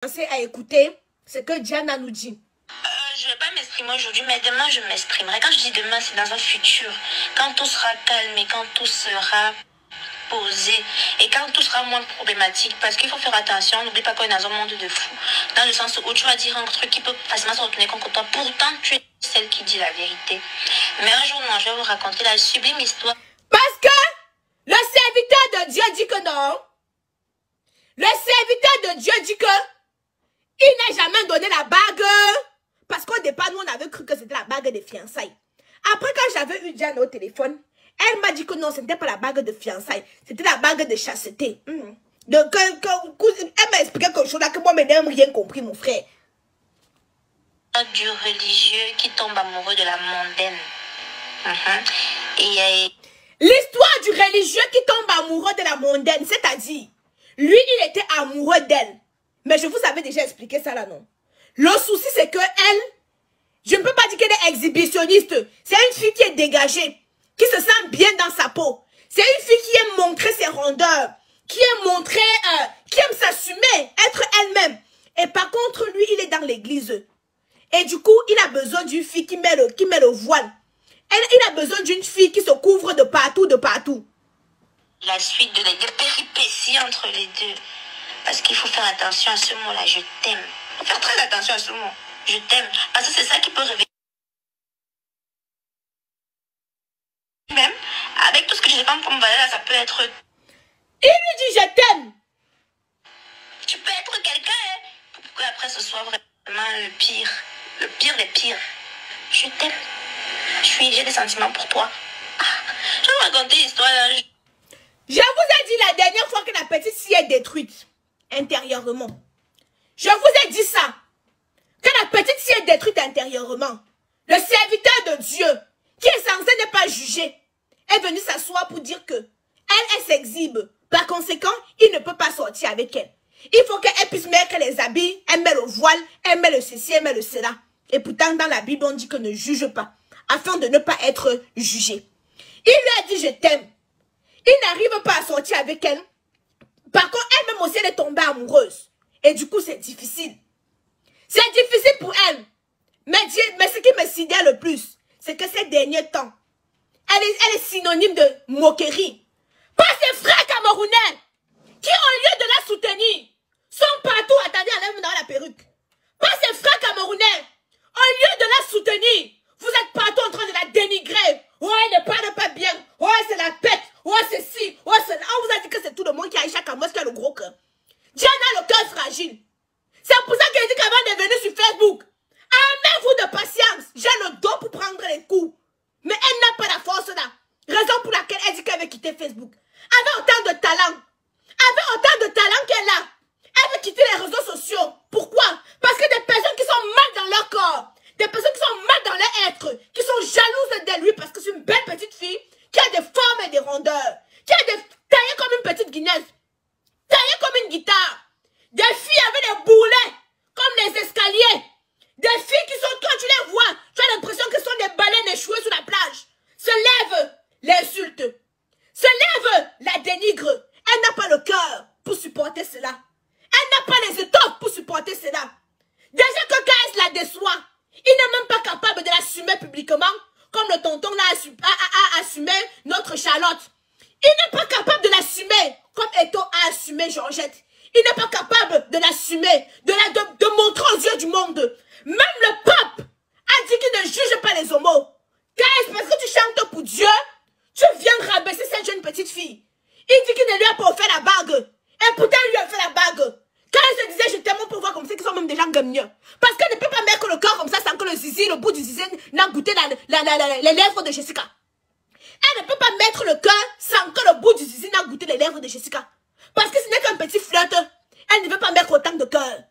commencer à écouter ce que Diana nous dit. Je ne vais pas m'exprimer aujourd'hui, mais demain je m'exprimerai. Quand je dis demain, c'est dans un futur. Quand tout sera calme et quand tout sera posé et quand tout sera moins problématique. Parce qu'il faut faire attention, n'oublie pas qu'on est dans un monde de fous. Dans le sens où tu vas dire un truc qui peut facilement se retourner contre toi. Pourtant, tu es celle qui dit la vérité. Mais un jour, non, je vais vous raconter la sublime histoire. Parce que le serviteur de Dieu dit que non. Le serviteur de Dieu dit que il n'a jamais donné la bague. Parce qu'au départ, nous, on avait cru que c'était la bague de fiançailles. Après, quand j'avais eu Diane au téléphone, elle m'a dit que non, ce n'était pas la bague de fiançailles. C'était la bague de chasteté. Elle m'a expliqué quelque chose là que moi, je n'ai rien compris, mon frère. Du religieux qui tombe amoureux de la mondaine. L'histoire du religieux qui tombe amoureux de la mondaine, c'est-à-dire, lui, il était amoureux d'elle. Mais je vous avais déjà expliqué ça là, non? Le souci, c'est que elle, je ne peux pas dire qu'elle est exhibitionniste. C'est une fille qui est dégagée, qui se sent bien dans sa peau. C'est une fille qui aime montrer ses rondeurs, qui aime montrer, qui aime s'assumer, être elle-même. Et par contre, lui, il est dans l'église. Et du coup, il a besoin d'une fille qui met le voile. Il a besoin d'une fille qui se couvre de partout, de partout. La suite de des péripéties entre les deux. Parce qu'il faut faire attention à ce mot-là, je t'aime. Il faut faire très attention à ce mot, je t'aime. Parce que c'est ça qui peut réveiller. Même, avec tout ce que je sais pas comme valeur, ça peut être... Il lui dit je t'aime. Tu peux être quelqu'un, hein, pour que après ce soit vraiment le pire des pires. Je t'aime. J'ai des sentiments pour toi. Je vais vous raconter l'histoire. Je vous ai dit la dernière fois que la petite fille est détruite intérieurement. Je vous ai dit ça. Que la petite fille est détruite intérieurement. Le serviteur de Dieu, qui est censé ne pas juger, est venu s'asseoir pour dire que elle s'exhibe. Par conséquent, il ne peut pas sortir avec elle. Il faut qu'elle puisse mettre les habits, elle met le voile, elle met le ceci, elle met le cela. Et pourtant, dans la Bible, on dit que ne juge pas, afin de ne pas être jugé. Il lui a dit, je t'aime. Il n'arrive pas à sortir avec elle. Par contre, elle-même aussi, elle est tombée amoureuse. Et du coup, c'est difficile. C'est difficile pour elle. Mais ce qui me sidère le plus, c'est que ces derniers temps, elle est synonyme de moquerie. Pas ses frères camerounais, qui au lieu de la soutenir, sont partout, attendez, enlève dans la perruque. Pas ses frères camerounais, au lieu de la soutenir, vous êtes partout en train de la dénigrer. Oh, elle ne parle pas bien. Oh, c'est la pète. Oh, c'est ci. Oh, c'est là. On vous a dit que c'est tout le monde qui a Aïcha Kamos qui a le gros cœur. Diane a le cœur fragile. C'est pour ça qu'elle dit qu'avant de venir sur Facebook, armez-vous de patience. J'ai le dos pour prendre les coups. Mais elle n'a pas la force là. Raison pour laquelle elle dit qu'elle veut quitter Facebook. Elle avait autant de talent. Qu'elle a. Elle veut quitter les réseaux sociaux. Pourquoi? Parce que des personnes qui sont mal dans leur corps, des personnes qui sont mal dans leur être, qui sont jalouses de lui parce que c'est une belle petite fille qui a des formes et des rondeurs, qui a des taillées comme une petite guinness, taillée comme une guitare. Des filles avec des boulets comme les escaliers. Des filles qui sont, quand tu les vois, tu as l'impression que ce sont des baleines échouées sur la plage. Se lève, l'insulte. Se lève, la dénigre. Elle n'a pas le cœur pour supporter cela. Elle n'a pas les étoffes pour supporter cela. Déjà que quand elle la déçoit, il n'est même pas capable de l'assumer publiquement, comme le tonton a assumé notre Charlotte. Il n'est pas capable de l'assumer, comme Eto a assumé Georgette. Il n'est pas capable de l'assumer, de montrer aux yeux du monde. Même le pape a dit qu'il ne juge pas les homos. Parce que tu chantes pour Dieu, tu viens rabaisser cette jeune petite fille. Il dit qu'il ne lui a pas offert la bague. Et pourtant, il lui a fait la bague. Quand elle se disait, je t'aime pour voir comme ça, qu'ils sont même des gens comme mieux. Parce qu'elle ne peut pas mettre le corps comme ça sans que le zizi, le bout du zizi n'a goûté les lèvres de Jessica. Elle ne peut pas mettre le cœur sans que le bout du zizi n'a goûté les lèvres de Jessica. Parce que ce n'est qu'un petit flirt. Elle ne veut pas mettre autant de cœur.